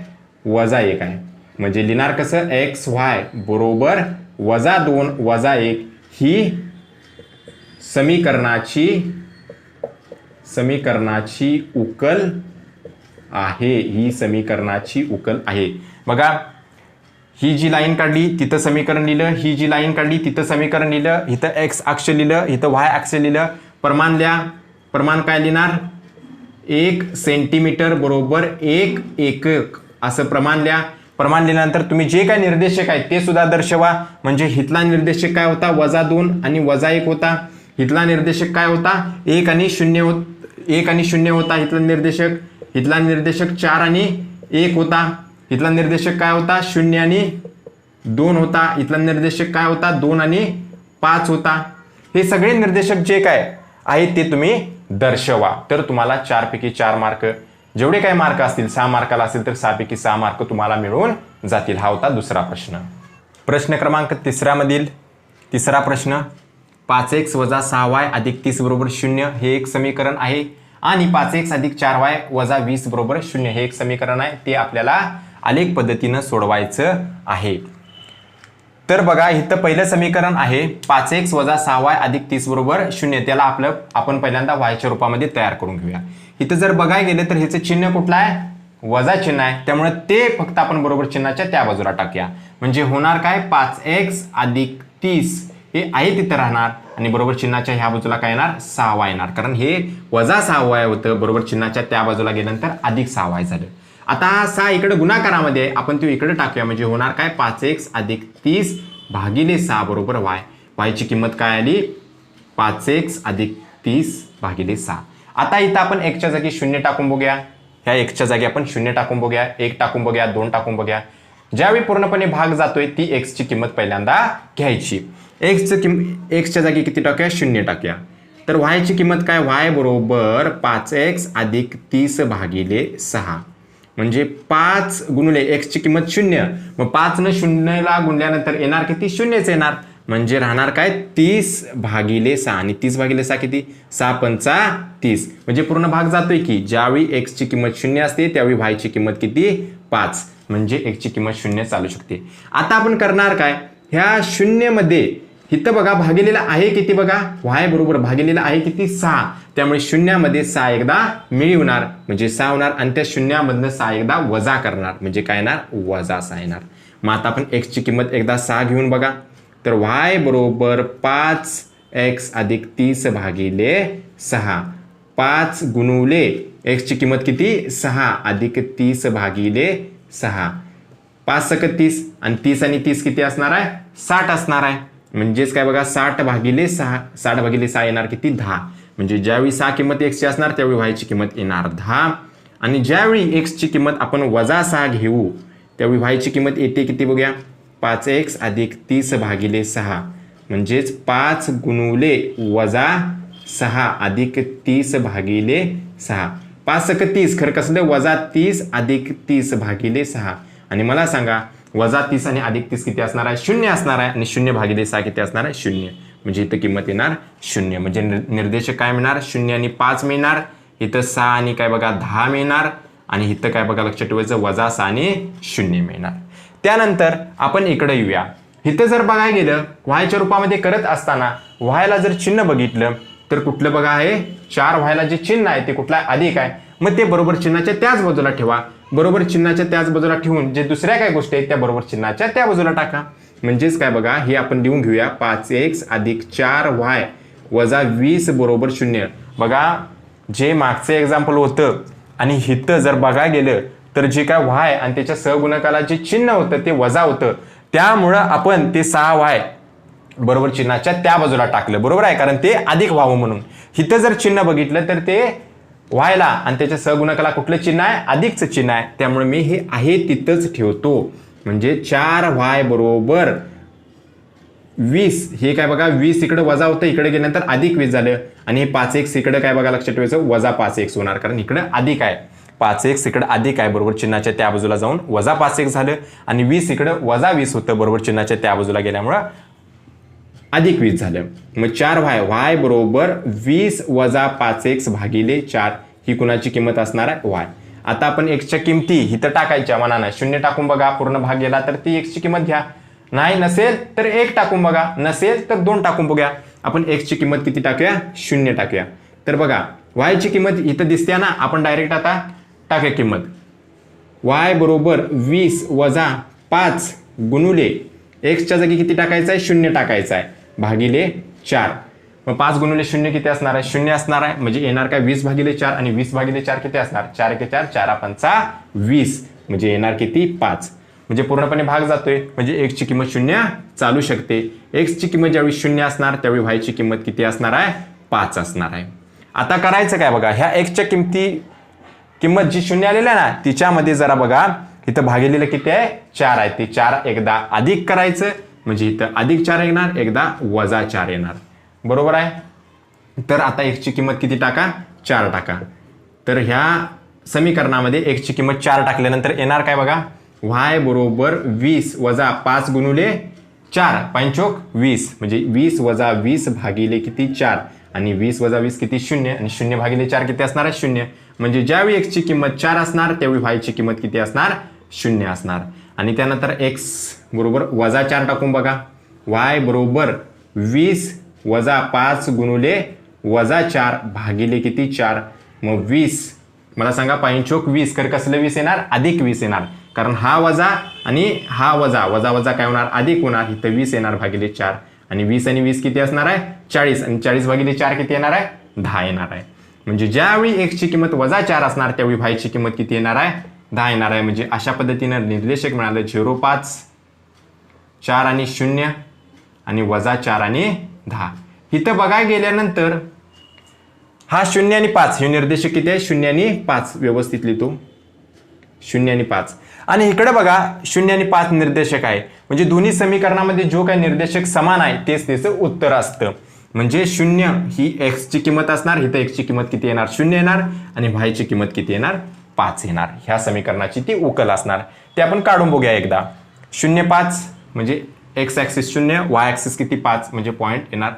-1 आहे. म्हणजे लिहिणार कसं, xy = -2 -1 ही समीकरणाची उकल आहे. ही समीकरणाची उकल आहे. बघा ही जी लाईन काढली तिथं समीकरण लिहिलं, ही जी लाईन काढली तिथं समीकरण लिहिलं, इथं एक्स अक्ष लिहिलं, इथं वाय अक्ष लिहिलं. प्रमाण लिहा. प्रमाण काय लिहिणार, 1 सेंटीमीटर = 1 एकक असं प्रमाण लिहा. प्रमाण लिहिल्यानंतर तुम्ही जे काय निर्देशक आहेत ते सुद्धा दर्शवा. म्हणजे हितला निर्देशक काय होता, -2 आणि -1 होता. हितला निर्देशक काय होता, 1 आणि 0 होता हितला निर्देशक. हितला निर्देशक 4 आणि 1 होता. इथला निर्देशक काय होता, 0 आणि 2 होता. इथला निर्देशक काय होता, 2 आणि 5 होता. हे सगळे निर्देशक जे काय आहेत ते तुम्ही दर्शवा. तर तुम्हाला 4 पैकी 4 मार्क, जेवढे काही मार्क असतील, 6 मार्काला असेल तर 6 पैकी 6 मार्क तुम्हाला मिळून जातील. हा होता दुसरा प्रश्न. प्रश्न क्रमांक 3 मधील तिसरा प्रश्न, 5x - 6y + 30 = 0 हे एक समीकरण आहे. आणि 5x + 4y - 20 = 0 हे एक समीकरण आहे. ते आपल्याला आलेख पद्धतीनं सोडवायचं आहे. तर बघा इथं पहिलं समीकरण आहे 5x - 6y + 30 = 0. त्याला आपण पहिल्यांदा y च्या रूपामध्ये तयार करून घेऊया. इथं जर बघायला गेलं तर ह्याचं चिन्ह कुठलं आहे, वजा चिन्ह आहे. त्यामुळे ते फक्त आपण बरोबर चिन्हाच्या त्या बाजूला टाकूया. म्हणजे होणार काय, 5x + 30 हे आहे तिथं राहणार आणि बरोबर चिन्हाच्या ह्या बाजूला काय येणार, 6y येणार. कारण हे -6y होतं, बरोबर चिन्हाच्या त्या बाजूला गेल्यानंतर +6y झालं. आता 6 इकडे गुणाकारामध्ये आपण तो इकडे टाकूया. म्हणजे होणार काय, 5x + 30 / 6 = y. y ची किंमत काय आली, 5x + 30 / 6. आता इथं आपण 1 च्या जागी 0 टाकून बघूया. ह्या 1 च्या जागी आपण 0 टाकून बघूया, 1 टाकून बघूया, 2 टाकून बघूया. ज्यावेळी पूर्णपणे भाग जातोय ती x ची किंमत पहिल्यांदा घ्यायची. x च्या जागी किती टाकूया, 0 टाकूया. तर y ची किंमत काय, y = 5x + 30 / 6. म्हणजे 5 गुणिले x ची किंमत 0. मग 5 ने 0 ला गुणल्यानंतर येणार किती, 0च येणार. म्हणजे राहणार काय, 30 / 6. आणि 30 / 6 किती, 6 × 5 = 30. म्हणजे पूर्ण भाग जातोय की ज्यावेळी x ची किंमत 0 असते त्यावेळी y ची किंमत किती, 5. म्हणजे x ची किंमत 0 चालू शकते. आता आपण करणार काय, ह्या 0 मध्ये इथं बघा भागिलेला आहे किती, बघा y बरोबर भागिलेला आहे किती, 6. त्यामुळे 0 मध्ये 6 एकदा मिळवणार म्हणजे 6 होणार आणि त्या 0 मधनं 6 एकदा वजा करणार म्हणजे काय येणार, -6 येणार. मग आता आपण x ची किंमत एकदा 6 घेऊन बघा. तर y = 5x + 30 / 6. 5 गुणुले x ची किंमत किती, 6 + 30 / 6. 5 × 30 आणि 30 आणि 30 किती असणार आहे, 60 असणार आहे. म्हणजेच काय बघा, 60 / 6, 60 / 6 येणार किती, 10. म्हणजे ज्यावेळी 6 किंमत x ची असणार त्यावेळी y ची किंमत येणार 10. आणि ज्यावेळी x ची किंमत आपण -6 घेऊ त्यावेळी y ची किंमत येते किती बघूया, 5x + 30 / 6. म्हणजेच 5 गुणुले -6 + 30 / 6. 5 × 30 खरं कसलं, -30 + 30 / 6. आणि मला सांगा -30 आणि +30 किती असणार आहे, 0 असणार आहे. आणि 0 / 6 किती असणार आहे, 0. म्हणजे इथं किंमत येणार 0. म्हणजे निर्देशक काय मिळणार, 0 आणि 5 मिळणार. इथं 6 आणि काय बघा 10 मिळणार आणि इथं काय बघा लक्षात ठेवायचं -6 आणि 0 मिळणार. त्यानंतर आपण इकडे येऊया. इथं जर बघायला गेलं व्हायच्या रूपामध्ये करत असताना व्हायला जर चिन्ह बघितलं तर कुठलं बघा आहे 4 व्हायला जे चिन्ह आहे ते कुठला अधिक आहे. मग ते बरोबर चिन्हाच्या त्याच बाजूला ठेवा. बरोबर चिन्हाच्या त्याच बाजूला ठेवून जे दुसऱ्या काय गोष्टी आहेत त्या बरोबर चिन्हाच्या त्या बाजूला टाका. म्हणजेच काय बघा हे आपण लिहून घेऊया 5x अधिक 4y वजा 20 बरोबर 0. बघा जे मागचं एक्झाम्पल होतं आणि इथं जर बघायला गेलं तर जे काय y आणि त्याच्या सहगुणकाला जे चिन्ह होतं ते वजा होतं. त्यामुळं आपण ते 6y बरोबर चिन्हाच्या त्या बाजूला टाकलं. बरोबर आहे, कारण ते अधिक व्हावं म्हणून. इथं जर चिन्ह बघितलं तर ते व्हायला आणि त्याच्या सहगुणकाला कुठलं चिन्ह आहे अधिकचं चिन्ह आहे. त्यामुळे मी हे आहे तिथंच ठेवतो. म्हणजे 4y बरोबर 20 हे काय बघा 20 इकडे वजा होतं इकडे गेल्यानंतर अधिक 20 झालं आणि हे 5x इकडे काय बघा लक्षात ठेवायचं वजा 5x होणार कारण इकडे अधिक आहे. 5x इकडे अधिक आहे बरोबर चिन्हाच्या त्या बाजूला जाऊन वजा 5x झालं आणि 20 इकडे वजा 20 होतं बरोबर चिन्हाच्या त्या बाजूला गेल्यामुळं अधिक 20 झालं. मग 4y बरोबर 20 वजा 5x भागिले 4 ही कुणाची किंमत असणार आहे y. आता आपण x च्या किमती इथं टाकायच्या मनानं 0 टाकून बघा पूर्ण भाग गेला तर ती x ची किंमत घ्या. नाही नसेल तर 1 टाकून बघा, नसेल तर 2 टाकून बघूया. आपण x ची किंमत किती टाकूया 0 टाकूया. तर बघा y ची किंमत इथं दिसते ना, आपण डायरेक्ट आता टाकूया किंमत. y बरोबर 20 वजा 5 गुणुले x च्या जागी किती टाकायचं आहे 0 टाकायचं आहे भागिले 4. मग 5 गुणिले 0 किती असणार आहे 0 असणार आहे. म्हणजे येणार काय 20 भागिले 4 आणि 20 भागिले 4 किती असणार 4 × 4 4 5 20 म्हणजे येणार किती 5. म्हणजे पूर्णपणे भाग जातोय म्हणजे x ची किंमत 0 चालू शकते. x ची किंमत ज्यावेळी 0 असणार त्यावेळी y ची किंमत किती असणार आहे 5 असणार आहे. आता करायचं काय बघा ह्या x च्या किंमत जी 0 आलेली आहे ना तिच्यामध्ये जरा बघा इथं भागिलेलं किती आहे 4 आहे. ते 4 एकदा अधिक करायचं म्हणजे इथं अधिक 4 येणार एकदा वजा 4 येणार. बरोबर आहे. तर आता x ची किंमत किती टाका 4 टाका. तर ह्या समीकरणामध्ये x ची किंमत 4 टाकल्यानंतर येणार काय बघा y बरोबर 20 वजा 5 गुणुले 4 5 20 म्हणजे 20 वजा 20 भागिले किती 4 आणि 20 वजा 20 किती 0 आणि 0 भागिले 4 किती असणार आहे 0. म्हणजे ज्यावेळी x ची किंमत 4 असणार त्यावेळी y ची किंमत किती असणार 0 असणार. आणि त्यानंतर x बरोबर वजा 4 टाकून बघा y बरोबर 20 वजा 5 गुणुले वजा 4 भागिले किती 4. मग 20 मला सांगा 5 20 कर कसलं 20 येणार अधिक 20 येणार कारण हा वजा आणि हा वजा वजा वजा काय होणार अधिक होणार. इथं 20 येणार भागिले 4 आणि 20 आणि 20 किती असणार आहे 40 आणि 40 भागिले 4 किती येणार आहे 10 येणार आहे. म्हणजे ज्यावेळी x ची किंमत वजा 4 असणार त्यावेळी y ची किंमत किती येणार आहे 10 येणार आहे. म्हणजे अशा पद्धतीनं निर्देशक मिळालं 0 5 4 आणि 0 आणि वजा 4 आणि 10. इथं बघायला गेल्यानंतर हा 0 आणि 5 हे निर्देशक किती आहे 0 आणि 5 व्यवस्थित लिहितो 0 आणि 5 आणि इकडे बघा 0 आणि 5 निर्देशक आहे. म्हणजे दोन्ही समीकरणामध्ये जो काही निर्देशक समान आहे तेच त्याचं उत्तर असतं. म्हणजे 0 ही x ची किंमत असणार इथं x ची किंमत किती येणार 0 येणार आणि y ची किंमत किती येणार 5 येणार. ह्या समीकरणाची ती उकल असणार. ते आपण काढून बघूया एकदा. 0 5 म्हणजे x ॲक्सिस 0 y ॲक्सिस किती 5 म्हणजे पॉईंट येणार.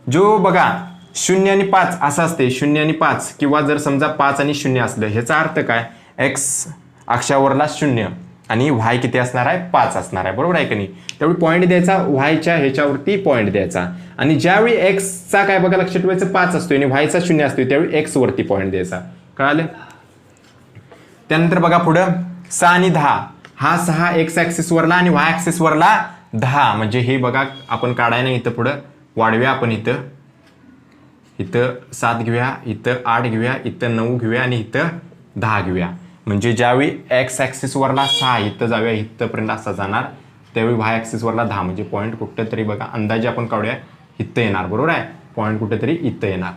जो बघा 0 आणि 5 असं असते 0 आणि 5 किंवा जर समजा 5 आणि 0 असलं ह्याचा अर्थ काय x अक्षावरला 0 आणि y किती असणार आहे 5 असणार आहे. बरोबर आहे की नाही. त्यावेळी पॉईंट द्यायचा yच्या ह्याच्यावरती पॉईंट द्यायचा आणि ज्यावेळी x चा काय बघा लक्षात ठेवायचं 5 असतोय आणि y चा 0 असतोय त्यावेळी x वरती पॉईंट द्यायचा. कळालं. त्यानंतर बघा पुढं 6 आणि 10 हा 6 x ॲक्सिस वरला आणि y ॲक्सिस वरला 10 म्हणजे हे बघा आपण काढाय ना इथं पुढं वाढव्या आपण इथं 7 घेऊया इथं 8 घेऊया इथं 9 घेऊया आणि इथं 10 घेऊया. म्हणजे ज्यावेळी x ॲक्सिस वरला 6 इथं जाऊया इथंपर्यंत असा जाणार त्यावेळी y ॲक्सिस वरला 10 म्हणजे पॉईंट कुठेतरी बघा अंदाजे आपण काढूया इथं येणार. बरोबर आहे पॉईंट कुठेतरी इथं येणार.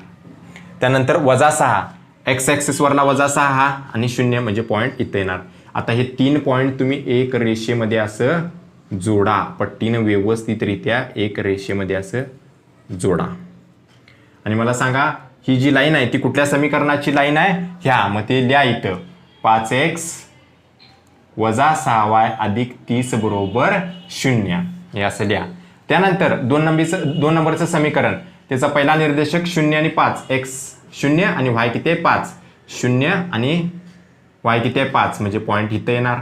त्यानंतर वजा 6 x ॲक्सिस वरला वजा 6 हा आणि 0 म्हणजे पॉईंट इथं येणार. आता हे 3 पॉईंट तुम्ही एक रेषेमध्ये असं जोडा पट्टीनं व्यवस्थितरित्या एक रेषेमध्ये असं जोडा आणि मला सांगा ही जी लाईन आहे ती कुठल्या समीकरणाची लाईन आहे ह्या. मग ते लिहा इथं 5x वजा 6y अधिक 30 बरोबर 0 हे असं लिहा. त्यानंतर 2 नंबरचं समीकरण त्याचा पहिला निर्देशक 0 आणि 5 x 0 आणि y किती आहे 5, 0 आणि y किती आहे 5 म्हणजे पॉईंट इथं येणार,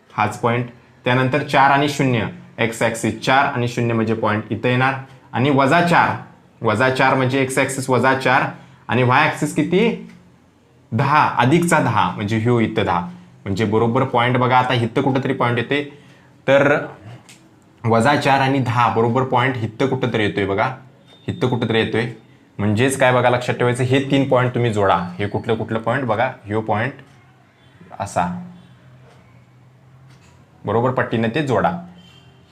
हाच पॉईंट. त्यानंतर 4 आणि 0 एक्स ॲक्सिस 4 आणि 0 म्हणजे पॉईंट इथं येणार. आणि -4 म्हणजे एक्स ॲक्सिस -4 आणि वाय ॲक्सिस किती 10 अधिकचा 10 म्हणजे ह्यो इथं 10 म्हणजे बरोबर पॉईंट बघा. आता इथं कुठंतरी पॉईंट येते तर -4 आणि 10 बरोबर पॉईंट इथं कुठंतरी येतोय बघा, इथं कुठंतरी येतोय. म्हणजेच काय बघा लक्षात ठेवायचं, हे 3 पॉईंट तुम्ही जोडा. हे कुठलं पॉईंट बघा, ह्यो पॉईंट असा बरोबर पट्टीने ते जोडा.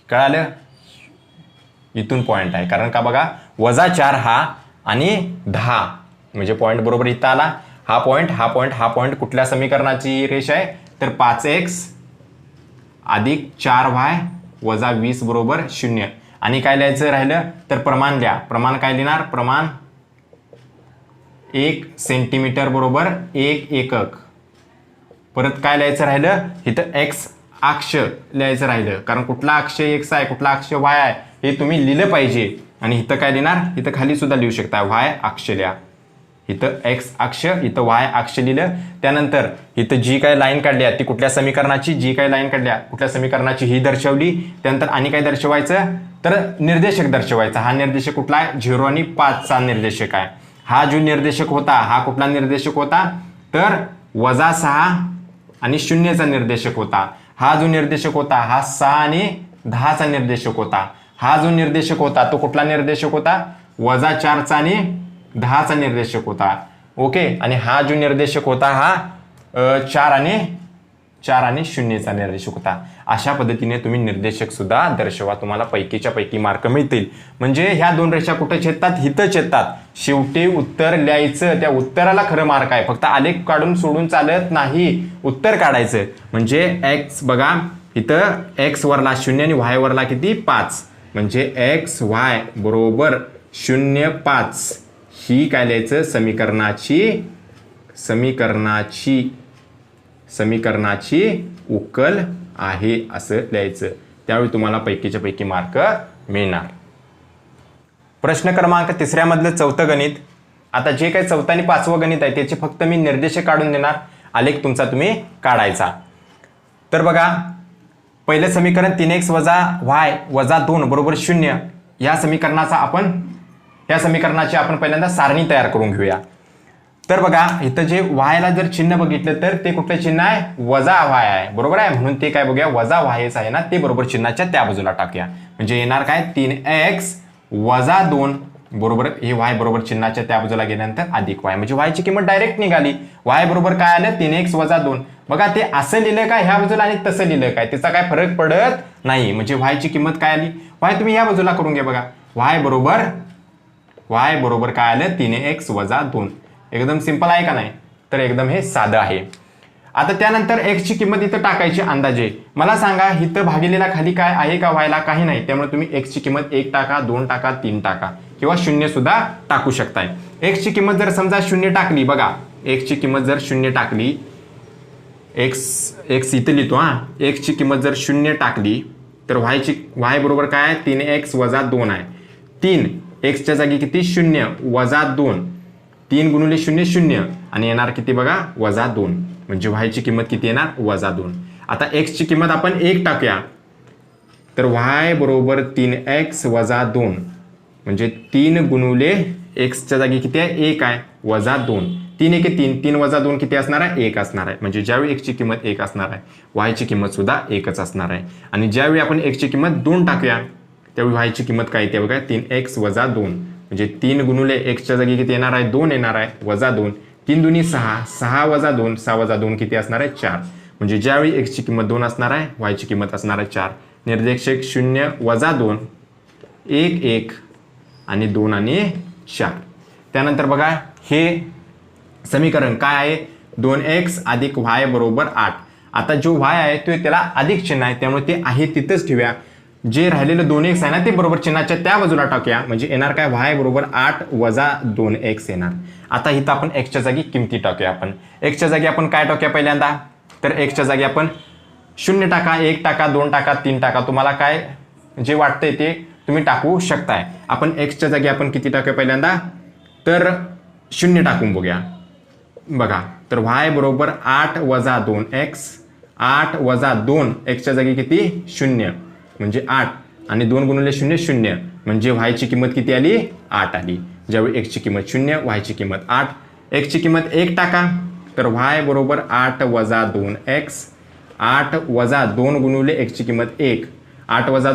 कळालं, इथून पॉईंट आहे. कारण का बघा -4 हा आणि 10 म्हणजे पॉईंट बरोबर इथं आला. हा पॉईंट कुठल्या समीकरणाची रेषा आहे तर 5x अधिक 4y वजा 20 बरोबर 0. आणि काय लिहायचं राहिलं तर प्रमाण लिहा. प्रमाण काय लिहिणार, प्रमाण 1 सेंटीमीटर बरोबर 1 एकक. परत काय लिहायचं राहिलं इथं x अक्ष लिहायचं राहिलं, कारण कुठला अक्ष x आहे कुठला अक्ष y आहे हे तुम्ही लिहिलं पाहिजे. आणि इथं काय लिहिणार, इथं खाली सुद्धा लिहू शकता y अक्ष लिहा. इथं x अक्ष इथं y अक्ष लिहिलं. त्यानंतर इथं जी काय लाईन काढली ती कुठल्या समीकरणाची, जी काय लाईन काढल्या कुठल्या समीकरणाची ही दर्शवली. त्यानंतर आणि काय दर्शवायचं तर निर्देशक दर्शवायचा. हा निर्देशक कुठला आहे 0 आणि 5 चा निर्देशक आहे. हा जो निर्देशक होता हा कुठला निर्देशक होता तर -6 आणि 0 चा निर्देशक होता. हा जो निर्देशक होता हा 6 आणि 10 चा निर्देशक होता. हा जो निर्देशक होता तो कुठला निर्देशक होता -4 चा आणि 10 चा निर्देशक होता. ओके. आणि हा जो निर्देशक होता हा 4 आणि 0 चा निर्देशक होता. अशा पद्धतीने तुम्ही निर्देशक सुद्धा दर्शवा, तुम्हाला पैकीच्या पैकी मार्क मिळतील. म्हणजे ह्या दोन रेषा कुठे छेदतात, हिथं छेदतात. शेवटी उत्तर लिहायचं, त्या उत्तराला खरं मार्क आहे. फक्त आलेख काढून सोडून चालत नाही, उत्तर काढायचं. म्हणजे x बघा इथं x वरला 0 आणि y वरला किती 5 म्हणजे x y बरोबर 0 5 ही काय लिहायचं समीकरणाची उकल आहे असं लिहायचं. त्यावेळी तुम्हाला पैकीच्या पैकी मार्क मिळणार. प्रश्न क्रमांक 3 मधलं चौथं गणित. आता जे काही 4थं आणि 5वं गणित आहे त्याचे फक्त मी निर्देशक काढून देणार, आलेख तुमचा तुम्ही काढायचा. तर बघा पहिलं समीकरण 3x वजा y वजा 2 बरोबर 0. या समीकरणाची आपण पहिल्यांदा सारणी तयार करून घेऊया. तर बघा इथं जे y ला जर चिन्ह बघितलं तर ते कुठलं चिन्ह आहे वजा y आहे, बरोबर आहे. म्हणून ते काय बघूया वजा y आहे ना ते बरोबर चिन्हाच्या त्या बाजूला टाकूया. म्हणजे येणार काय 3x वजा 2 बरोबर हे y बरोबर चिन्हाच्या त्या बाजूला गेल्यानंतर अधिक y म्हणजे y ची किंमत डायरेक्ट निघाली. y बरोबर काय आलं 3x वजा 2. बघा ते असं लिहिलं काय ह्या बाजूला आणि तसं लिहिलं काय त्याचा काय फरक पडत नाही. म्हणजे y ची किंमत काय आली, y तुम्ही या बाजूला करून घ्या. बघा y बरोबर काय आलं 3x वजा 2. एकदम सिंपल आहे का नाही, तर एकदम हे साधं आहे. आता त्यानंतर x ची किंमत इथं टाकायची अंदाजे. मला सांगा इथं भागिलेला खाली काय आहे का y ला, काही नाही. त्यामुळे तुम्ही x ची किंमत 1 टाका 2 टाका 3 टाका किंवा 0 सुद्धा टाकू शकताय. x ची किंमत जर समजा 0 टाकली, बघा x ची किंमत जर 0 टाकली, x इथं लिहितो x ची किंमत जर 0 टाकली तर y बरोबर काय आहे 3x वजा 2 आहे. 3 x च्या जागी किती 0 वजा 2, 3 गुणिले 0 0 आणि येणार किती बघा वजा 2. म्हणजे y ची किंमत किती येणार वजा 2. आता x ची किंमत आपण 1 टाकूया तर y बरोबर 3x वजा 2 म्हणजे 3 गुणिले x च्या जागी किती आहे 1 आहे वजा 2. 3 1 3, 3 वजा 2 किती असणार आहे 1 असणार आहे. म्हणजे ज्यावेळी x ची किंमत 1 असणार आहे y ची किंमत सुद्धा 1च असणार आहे. आणि ज्यावेळी आपण x ची किंमत 2 टाकूया त्यावेळी y ची किंमत काय येते बघा 3x वजा 2 म्हणजे 3 गुणिले x च्या जागी किती येणार आहे 2 येणार आहे वजा 2. 3 दुनी 6, 6 वजा 2, 6 वजा 2 किती असणार आहे 4. म्हणजे ज्यावेळी x ची किंमत 2 असणार आहे y ची किंमत असणार आहे 4. निर्देशक 0 वजा 2 1 1 आणि 2 आणि 4. त्यानंतर बघा हे समीकरण काय आहे 2x अधिक y बरोबर 8. आता जो y आहे तो त्याला अधिक चिन्ह आहे त्यामुळे ते आहे तिथंच ठेवूया. जे राहिलेलं 2x आहे ना ते बरोबर चिन्हाच्या त्या बाजूला टाकूया. म्हणजे येणार काय y बरोबर 8 वजा 2x येणार. आता इथं आपण x च्या जागी किमती टाकूया. आपण x च्या जागी आपण काय टाकूया पहिल्यांदा तर x च्या जागी आपण 0 टाका 1 टाका 2 टाका 3 टाका तुम्हाला काय जे वाटतंय ते तुम्ही टाकू शकताय. आपण x च्या जागी आपण किती टाकूया पहिल्यांदा तर शून्य टाकून बघूया बघा. तर y बरोबर 8 वजा 2x, 8 वजा 2 एक्सच्या जागी किती 0 म्हणजे 8 आणि 2 गुणिले 0 0 म्हणजे y ची किंमत किती आली 8 आली. ज्यावेळी x ची किंमत 0 y ची किंमत 8, x ची किंमत 1 टाका. तर y बरोबर 8 वजा 2x, 8 वजा 2 गुणिले x ची किंमत 1, 8 वजा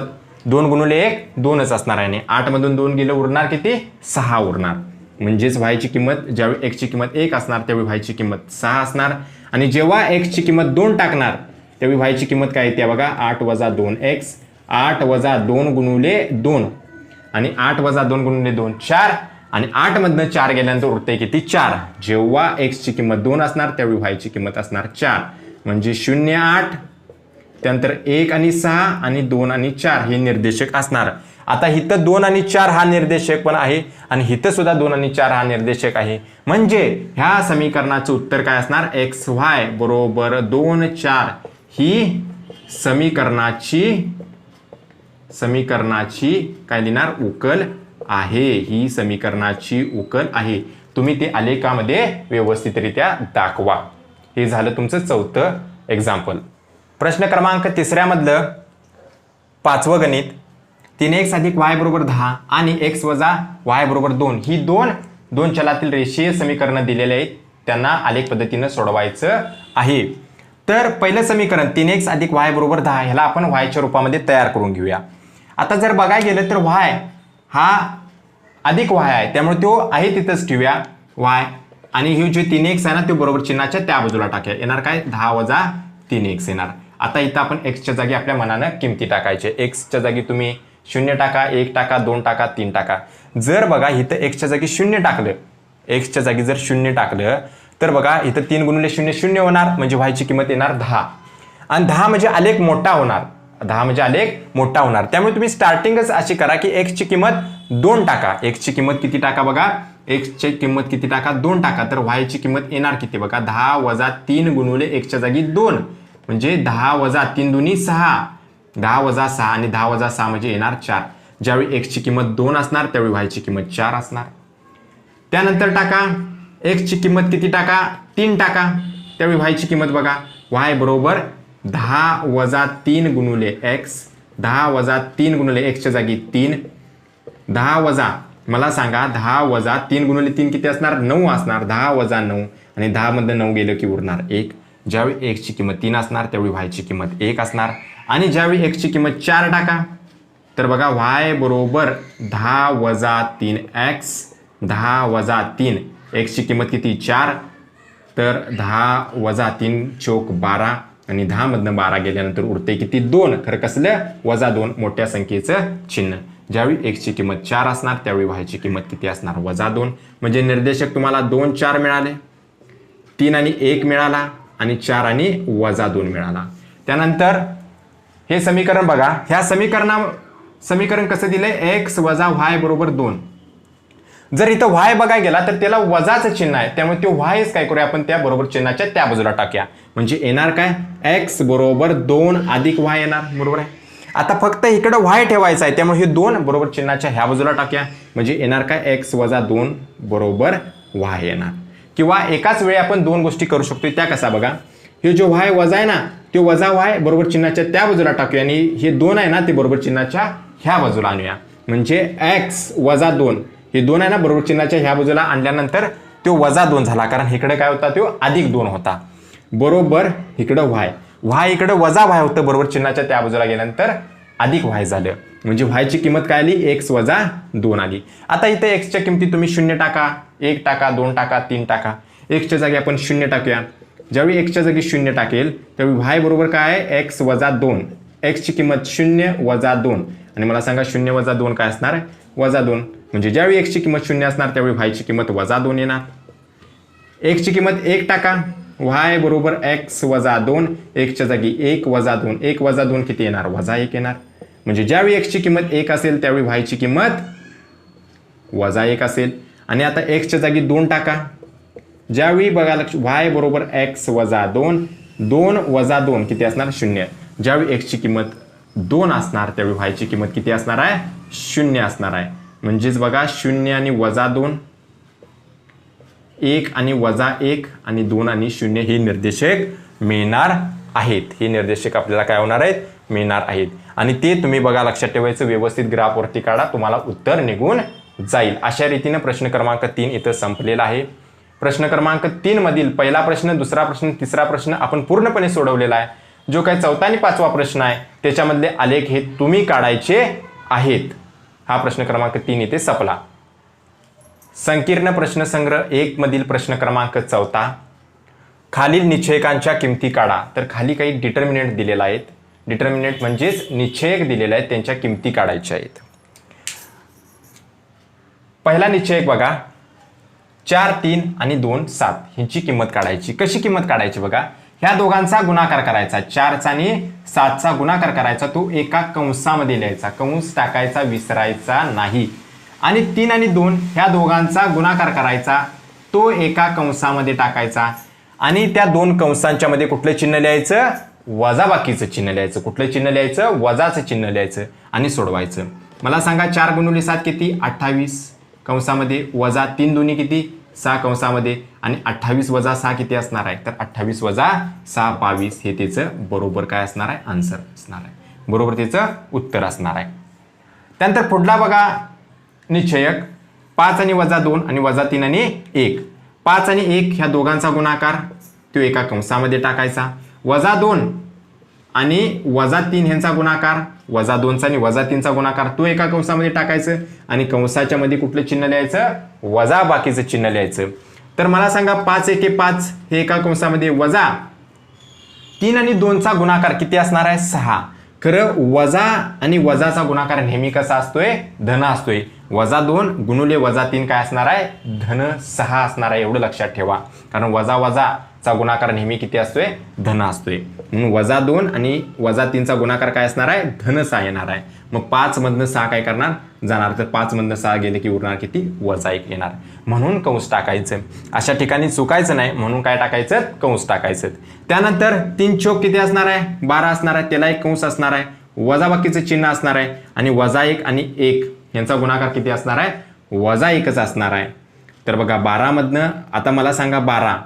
2 गुणिले 1 2च असणार आहे. 8 मधून 2 गेले उरणार किती 6 उरणार. म्हणजेच y ची किंमत ज्यावेळी x ची किंमत 1 असणार त्यावेळी y ची किंमत 6 असणार. आणि जेव्हा x ची किंमत 2 टाकणार त्यावेळी y ची किंमत काय येते बघा 8 वजा 2x, 8 वजा 2 गुणिले 2 आणि 8 वजा 2 गुणिले 2 4 आणि 8 मधनं 4 गेल्यानंतर उरते किती 4. जेव्हा x ची किंमत 2 असणार त्यावेळी y ची किंमत असणार 4 म्हणजे 0 8 त्यानंतर 1 आणि 6 आणि 2 आणि 4 हे निर्देशक असणार. आता इथं 2 आणि 4 हा निर्देशक पण आहे आणि इथं सुद्धा 2 आणि 4 हा निर्देशक आहे. म्हणजे ह्या समीकरणाचं उत्तर काय असणार xy बरोबर 2 4 ही समीकरणाची काय लिहिणार उकल आहे. ही समीकरणाची उकल आहे. तुम्ही ते आलेखामध्ये व्यवस्थितरित्या दाखवा. हे झालं तुमचं चौथं एक्झाम्पल. प्रश्न क्रमांक 3 मधलं 5वं गणित 3x अधिक y बरोबर 10 आणि x वजा y बरोबर 2 ही दोन चलातील रेषीय समीकरणं दिलेले आहेत. त्यांना आलेख पद्धतीनं सोडवायचं आहे. तर पहिलं समीकरण 3x अधिक y बरोबर 10 ह्याला आपण y च्या रूपामध्ये तयार करून घेऊया. आता जर बघायला गेलं तर y हा अधिक y आहे त्यामुळे तो आहे तिथंच ठेवूया y आणि हे जे 3x आहे ना ते बरोबर चिन्हाच्या त्या बाजूला टाकूया. येणार काय 10 वजा 3x येणार. आता इथं आपण x च्या जागी आपल्या मनानं किमती टाकायचे. x च्या जागी तुम्ही 0 टाका, 1 टाका, 2 टाका, 3 टाका. जर बघा इथं x च्या जागी 0 टाकलं, x च्या जागी जर 0 टाकलं तर बघा इथं 3 गुणिले 0 0 होणार म्हणजे y ची किंमत येणार 10 आणि 10 म्हणजे आलेख मोठा होणार. 10 म्हणजे आलेख मोठा होणार. त्यामुळे तुम्ही स्टार्टिंगच अशी करा की x ची किंमत 2 टाका. x ची किंमत किती टाका बघा x ची किंमत किती टाका 2 टाका. तर y ची किंमत येणार किती बघा 10 वजा 3 गुणिले x च्या जागी 2 म्हणजे 10 वजा 3 दुनी 6, 10 वजा 6 आणि 10 वजा 6 म्हणजे येणार 4. ज्यावेळी x ची किंमत 2 असणार त्यावेळी y ची किंमत 4 असणार. त्यानंतर टाका x ची किंमत किती टाका 3 टाका. त्यावेळी y ची किंमत बघा y बरोबर 10 वजा 3 गुणिले x, 10 वजा 3 गुणिले x च्या जागी 3, 10 वजा मला सांगा 10 वजा 3 गुणिले 3 किती असणार 9 असणार. 10 वजा 9 आणि 10 मधनं 9 गेलं की उरणार 1. ज्यावेळी x ची किंमत 3 असणार त्यावेळी y ची किंमत 1 असणार. आणि ज्यावेळी x ची किंमत 4 टाका तर बघा y बरोबर 10 वजा 3x, 10 वजा 3 x ची किंमत किती 4 तर 10 वजा 3 चौक 12 आणि 10 मधनं 12 गेल्यानंतर उरते किती 2. खरं कसलं वजा 2 मोठ्या संख्येचं चिन्ह. ज्यावेळी x ची किंमत 4 असणार त्यावेळी y ची किंमत किती असणार वजा 2. म्हणजे निर्देशक तुम्हाला 2 4 मिळाले, 3 आणि 1 मिळाला आणि 4 आणि वजा 2 मिळाला. त्यानंतर हे समीकरण बघा. ह्या समीकरण कसं दिलंय x वजा y बरोबर 2. जर इथं y बघायला गेला तर त्याला वजाचं चिन्ह आहे त्यामुळे तो yच काय करूया आपण त्या बरोबर चिन्हाच्या त्या बाजूला टाकूया. म्हणजे येणार काय x बरोबर 2 अधिक y येणार. बरोबर आहे. आता फक्त इकडं y ठेवायचं आहे त्यामुळे हे 2 बरोबर चिन्हाच्या ह्या बाजूला टाकूया. म्हणजे येणार काय x वजा 2 बरोबर y येणार. किंवा एकाच वेळी आपण 2 गोष्टी करू शकतो. त्या कसा बघा हे जो y वजा आहे ना ते वजा y बरोबर चिन्हाच्या त्या बाजूला टाकूया आणि हे 2 आहे ना ते बरोबर चिन्हाच्या ह्या बाजूला आणूया. म्हणजे x वजा 2 हे 2 आहे ना बरोबर चिन्हाच्या ह्या बाजूला आणल्यानंतर तो वजा 2 झाला कारण इकडे काय होता तो अधिक 2 होता. बरोबर इकडं y इकडे वजा y होतं बरोबर चिन्हाच्या त्या बाजूला गेल्यानंतर अधिक y झालं. म्हणजे y ची किंमत काय आली x वजा 2 आली. आता इथे x च्या किमती तुम्ही 0 टाका, 1 टाका, 2 टाका, 3 टाका. x च्या जागी आपण 0 टाकूया. ज्यावेळी x च्या जागी 0 टाकेल त्यावेळी y बरोबर काय आहे x वजा 2. x ची किंमत 0 वजा 2 आणि मला सांगा 0 वजा 2 काय असणार आहे वजा 2. म्हणजे ज्यावेळी x ची किंमत 0 असणार त्यावेळी y ची किंमत वजा 2 येणार. x ची किंमत 1 टाका y बरोबर x वजा 2. x च्या जागी 1 वजा 2, 1 वजा 2 किती येणार वजा 1 येणार. म्हणजे ज्यावेळी x ची किंमत 1 असेल त्यावेळी y ची किंमत वजा 1 असेल. आणि आता x च्या जागी 2 टाका. ज्यावेळी बघा y बरोबर x वजा 2, 2 वजा 2 किती असणार 0. ज्यावेळी x ची किंमत 2 असणार त्यावेळी y ची किंमत किती असणार आहे 0 असणार आहे. म्हणजेच बघा 0 आणि वजा 2 1 आणि वजा 1 आणि 2 आणि 0 हे निर्देशक मिळणार आहेत. हे निर्देशक आपल्याला काय होणार आहेत, मिळणार आहेत. आणि ते तुम्ही बघा, लक्षात ठेवायचं, व्यवस्थित ग्राफवरती काढा, तुम्हाला उत्तर निघून जाईल. अशा रीतीने प्रश्न क्रमांक 3 इथं संपलेला आहे. प्रश्न क्रमांक 3 मधील पहिला प्रश्न, दुसरा प्रश्न, तिसरा प्रश्न आपण पूर्णपणे सोडवलेला आहे. जो काही चौथा आणि पाचवा प्रश्न आहे त्याच्यामधले आलेख हे तुम्ही काढायचे आहेत. हा प्रश्न क्रमांक 3 इथे संपला. संकीर्ण प्रश्नसंग्रह 1 मधील प्रश्न क्रमांक 4, खालील निश्चयकांच्या किमती काढा. तर खाली काही डिटर्मिनंट दिलेला आहेत. डिटर्मिनंट म्हणजेच निश्चयक दिलेले आहेत, त्यांच्या किमती काढायच्या आहेत. पहिला निश्चयक बघा, 4, 3 आणि 2, 7 ह्यांची किंमत काढायची. कशी किंमत काढायची बघा, ह्या दोघांचा गुणाकार करायचा, 4चा आणि 7चा गुणाकार करायचा, तो एका कंसामध्ये लिहायचा, कंस टाकायचा विसरायचा नाही. आणि 3 आणि 2 ह्या दोघांचा गुणाकार करायचा, तो एका कंसामध्ये टाकायचा. आणि त्या दोन कंसांच्या मध्ये कुठलं चिन्ह लिहायचं, वजाबाकीचं चिन्ह लिहायचं. कुठलं चिन्ह लिहायचं, वजाचं चिन्ह लिहायचं आणि सोडवायचं. मला सांगा 4 गुणिले 7 किती, 28 कंसामध्ये, वजा 3 दुनी किती, 6 कंसामध्ये, आणि 28 वजा 6 किती असणार आहे, तर 28 वजा 6 22. हे त्याचं बरोबर काय असणार आहे, आन्सर असणार आहे, बरोबर त्याचं उत्तर असणार आहे. त्यानंतर पुढला बघा निश्चयक, 5 आणि वजा 2 आणि वजा 3 आणि 1. 5 आणि 1 ह्या दोघांचा गुणाकार, तो एका कंसामध्ये टाकायचा. वजा 2 आणि वजा 3 ह्यांचा गुणाकार, वजा 2चा आणि वजा 3चा गुणाकार, तो एका कंसामध्ये टाकायचं. आणि कंसाच्या मध्ये कुठलं चिन्ह लिहायचं, वजा बाकीचं चिन्ह लिहायचं. तर मला सांगा 5 1 5 हे एका कंसामध्ये, वजा 3 आणि 2चा गुणाकार किती असणार आहे, 6. खरं वजा आणि वजाचा गुणाकार नेहमी कसा असतोय, धन असतोय. वजा 2 गुणुले वजा 3 काय असणार आहे, धन 6 असणार आहे. एवढं लक्षात ठेवा, कारण वजा वजाचा गुणाकार नेहमी किती असतोय, धन असतोय. म्हणून वजा 2 आणि वजा 3चा गुणाकार काय असणार आहे, धन 6 येणार आहे. मग 5 मधनं 6 काय करणार, जाणार. तर 5 मधनं 6 गेले की उरणार किती, वजा 1 येणार. म्हणून कंस टाकायचं. अशा ठिकाणी चुकायचं नाही, म्हणून काय टाकायचं, कंस टाकायचं. त्यानंतर 3 चौक किती असणार आहे, 12 असणार आहे, त्याला एक कंस असणार आहे, वजाबाकीचं चिन्ह असणार आहे. आणि वजा 1 आणि 1 यांचा गुणाकार किती असणार आहे, वजा 1च असणार आहे. तर बघा 12 मधनं आता मला सांगा 12,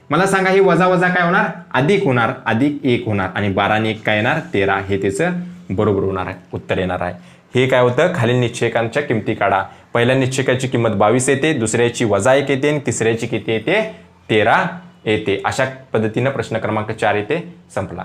मला सांगा ही वजा वजा काय होणार, अधिक होणार, अधिक 1 होणार. आणि 12 आणि 1 काय येणार, 13. हे त्याचं बरोबर होणार आहे, उत्तर येणार आहे. हे काय होतं, खालील निश्चयकांच्या किमती काढा. पहिल्या निश्चयकाची किंमत 22 येते, दुसऱ्याची वजा 1 येते आणि तिसऱ्याची किती येते, 13 येते. अशा पद्धतीनं प्रश्न क्रमांक 4 येते संपला.